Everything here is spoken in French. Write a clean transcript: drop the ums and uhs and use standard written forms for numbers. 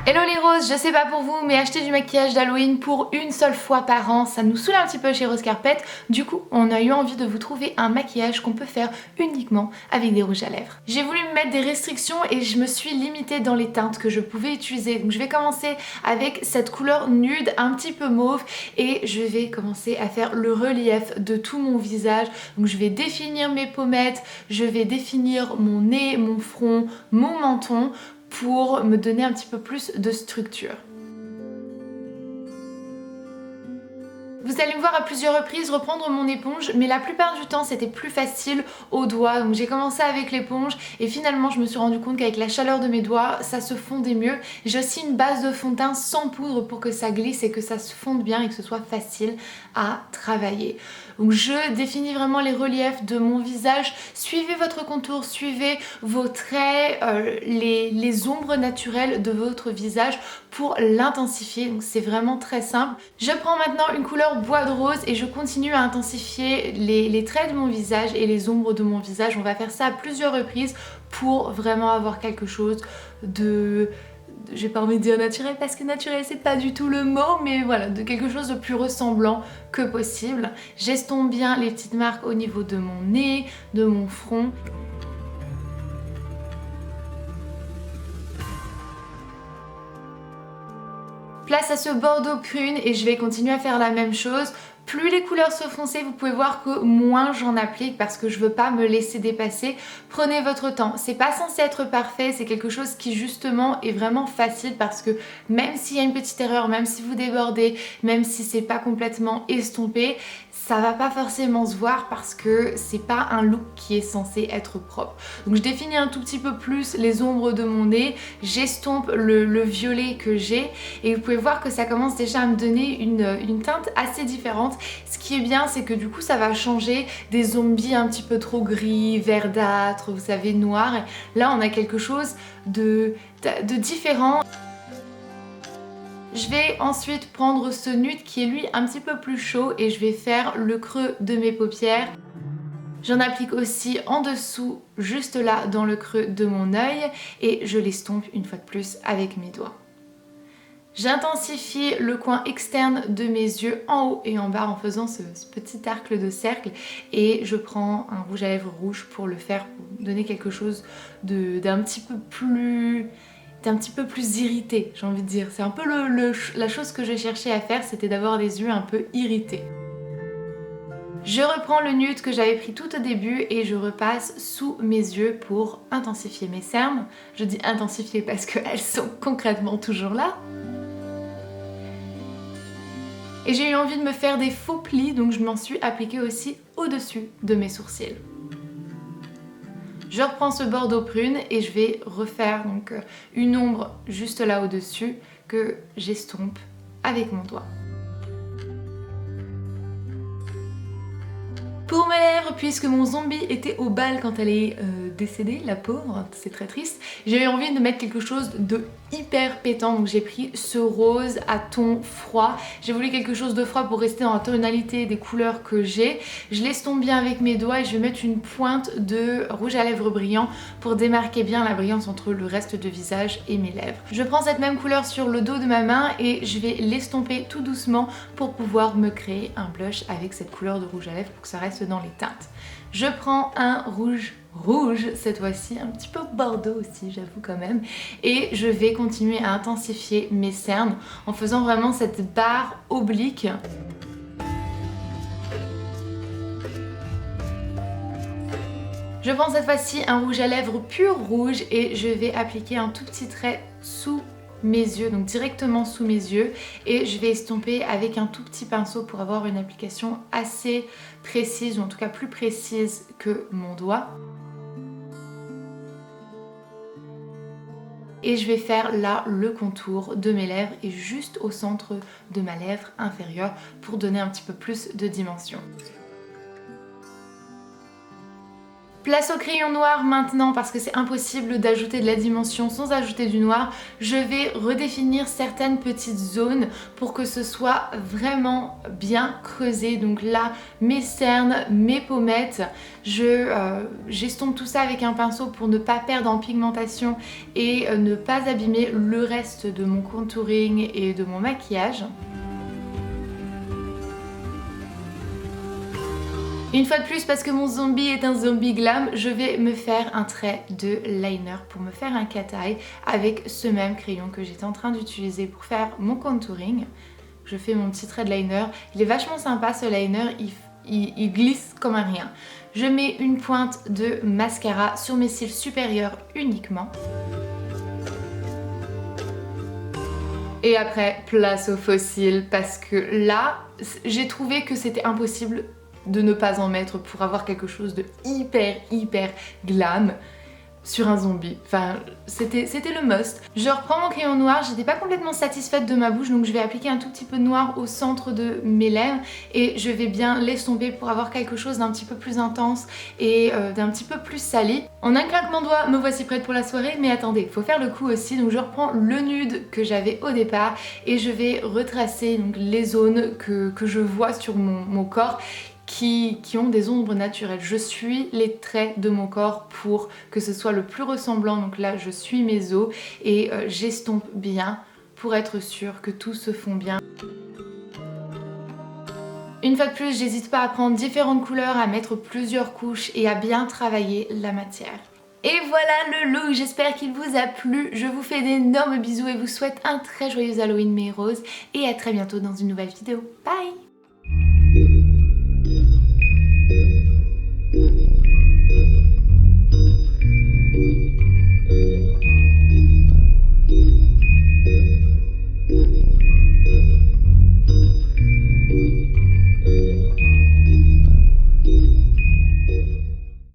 Hello les roses, je sais pas pour vous, mais acheter du maquillage d'Halloween pour une seule fois par an, ça nous saoule un petit peu chez Rose Carpet. Du coup, on a eu envie de vous trouver un maquillage qu'on peut faire uniquement avec des rouges à lèvres. J'ai voulu me mettre des restrictions et je me suis limitée dans les teintes que je pouvais utiliser. Donc je vais commencer avec cette couleur nude, un petit peu mauve, et je vais commencer à faire le relief de tout mon visage. Donc je vais définir mes pommettes, je vais définir mon nez, mon front, mon menton, pour me donner un petit peu plus de structure. Vous allez me voir à plusieurs reprises reprendre mon éponge, mais la plupart du temps c'était plus facile aux doigts. Donc j'ai commencé avec l'éponge et finalement je me suis rendu compte qu'avec la chaleur de mes doigts ça se fondait mieux. J'ai aussi une base de fond de teint sans poudre pour que ça glisse et que ça se fonde bien et que ce soit facile à travailler. Donc je définis vraiment les reliefs de mon visage. Suivez votre contour, suivez vos traits, les ombres naturelles de votre visage pour l'intensifier. Donc c'est vraiment très simple. Je prends maintenant une couleur bois de rose et je continue à intensifier les traits de mon visage et les ombres de mon visage. On va faire ça à plusieurs reprises pour vraiment avoir quelque chose de... j'ai pas envie de dire naturel parce que naturel c'est pas du tout le mot, mais voilà, de quelque chose de plus ressemblant que possible. J'estompe bien les petites marques au niveau de mon nez, de mon front. Place à ce bordeaux prune et je vais continuer à faire la même chose. Plus les couleurs se foncent, vous pouvez voir que moins j'en applique parce que je veux pas me laisser dépasser. Prenez votre temps, c'est pas censé être parfait, c'est quelque chose qui justement est vraiment facile parce que même s'il y a une petite erreur, même si vous débordez, même si c'est pas complètement estompé, ça va pas forcément se voir parce que c'est pas un look qui est censé être propre. Donc je définis un tout petit peu plus les ombres de mon nez, j'estompe le violet que j'ai et vous pouvez voir que ça commence déjà à me donner une teinte assez différente. Ce qui est bien, c'est que du coup ça va changer des zombies un petit peu trop gris, verdâtres, vous savez, noirs. Là on a quelque chose de différent. Je vais ensuite prendre ce nude qui est lui un petit peu plus chaud et je vais faire le creux de mes paupières. J'en applique aussi en dessous, juste là dans le creux de mon œil et je l'estompe une fois de plus avec mes doigts. J'intensifie le coin externe de mes yeux en haut et en bas en faisant ce petit arc de cercle et je prends un rouge à lèvres rouge pour le faire, pour donner quelque chose d'un petit peu plus irrité, j'ai envie de dire. C'est un peu la chose que je cherchais à faire, c'était d'avoir des yeux un peu irrités. Je reprends le nude que j'avais pris tout au début et je repasse sous mes yeux pour intensifier mes cernes. Je dis intensifier parce qu'elles sont concrètement toujours là. Et j'ai eu envie de me faire des faux plis, donc je m'en suis appliquée aussi au-dessus de mes sourcils. Je reprends ce bordeaux prune et je vais refaire donc une ombre juste là au-dessus que j'estompe avec mon doigt. Pour mes lèvres, puisque mon zombie était au bal quand elle est décédée, la pauvre, c'est très triste, j'avais envie de mettre quelque chose de hyper pétant, donc j'ai pris ce rose à ton froid. J'ai voulu quelque chose de froid pour rester dans la tonalité des couleurs que j'ai. Je l'estompe bien avec mes doigts et je vais mettre une pointe de rouge à lèvres brillant pour démarquer bien la brillance entre le reste du visage et mes lèvres. Je prends cette même couleur sur le dos de ma main et je vais l'estomper tout doucement pour pouvoir me créer un blush avec cette couleur de rouge à lèvres pour que ça reste dans les teintes. Je prends un rouge cette fois-ci, un petit peu bordeaux aussi j'avoue quand même, et je vais continuer à intensifier mes cernes en faisant vraiment cette barre oblique. Je prends cette fois-ci un rouge à lèvres pur rouge et je vais appliquer un tout petit trait sous mes yeux, donc directement sous mes yeux, et je vais estomper avec un tout petit pinceau pour avoir une application assez précise, ou en tout cas plus précise que mon doigt. Et je vais faire là le contour de mes lèvres et juste au centre de ma lèvre inférieure pour donner un petit peu plus de dimension. Place au crayon noir maintenant parce que c'est impossible d'ajouter de la dimension sans ajouter du noir. Je vais redéfinir certaines petites zones pour que ce soit vraiment bien creusé. Donc là, mes cernes, mes pommettes, j'estompe tout ça avec un pinceau pour ne pas perdre en pigmentation et ne pas abîmer le reste de mon contouring et de mon maquillage. Une fois de plus, parce que mon zombie est un zombie glam, je vais me faire un trait de liner pour me faire un cat eye avec ce même crayon que j'étais en train d'utiliser pour faire mon contouring. Je fais mon petit trait de liner. Il est vachement sympa ce liner, il glisse comme un rien. Je mets une pointe de mascara sur mes cils supérieurs uniquement. Et après, place aux faux cils parce que là, j'ai trouvé que c'était impossible de ne pas en mettre pour avoir quelque chose de hyper glam sur un zombie. Enfin, c'était le must. Je reprends mon crayon noir, j'étais pas complètement satisfaite de ma bouche, donc je vais appliquer un tout petit peu de noir au centre de mes lèvres et je vais bien l'estomper pour avoir quelque chose d'un petit peu plus intense et d'un petit peu plus sali. En un claquement de doigts, me voici prête pour la soirée, mais attendez, faut faire le coup aussi, donc je reprends le nude que j'avais au départ et je vais retracer donc les zones que je vois sur mon corps qui ont des ombres naturelles. Je suis les traits de mon corps pour que ce soit le plus ressemblant. Donc là, je suis mes os et j'estompe bien pour être sûre que tout se fond bien. Une fois de plus, j'hésite pas à prendre différentes couleurs, à mettre plusieurs couches et à bien travailler la matière. Et voilà le look, j'espère qu'il vous a plu. Je vous fais d'énormes bisous et vous souhaite un très joyeux Halloween mes roses. Et à très bientôt dans une nouvelle vidéo. Bye!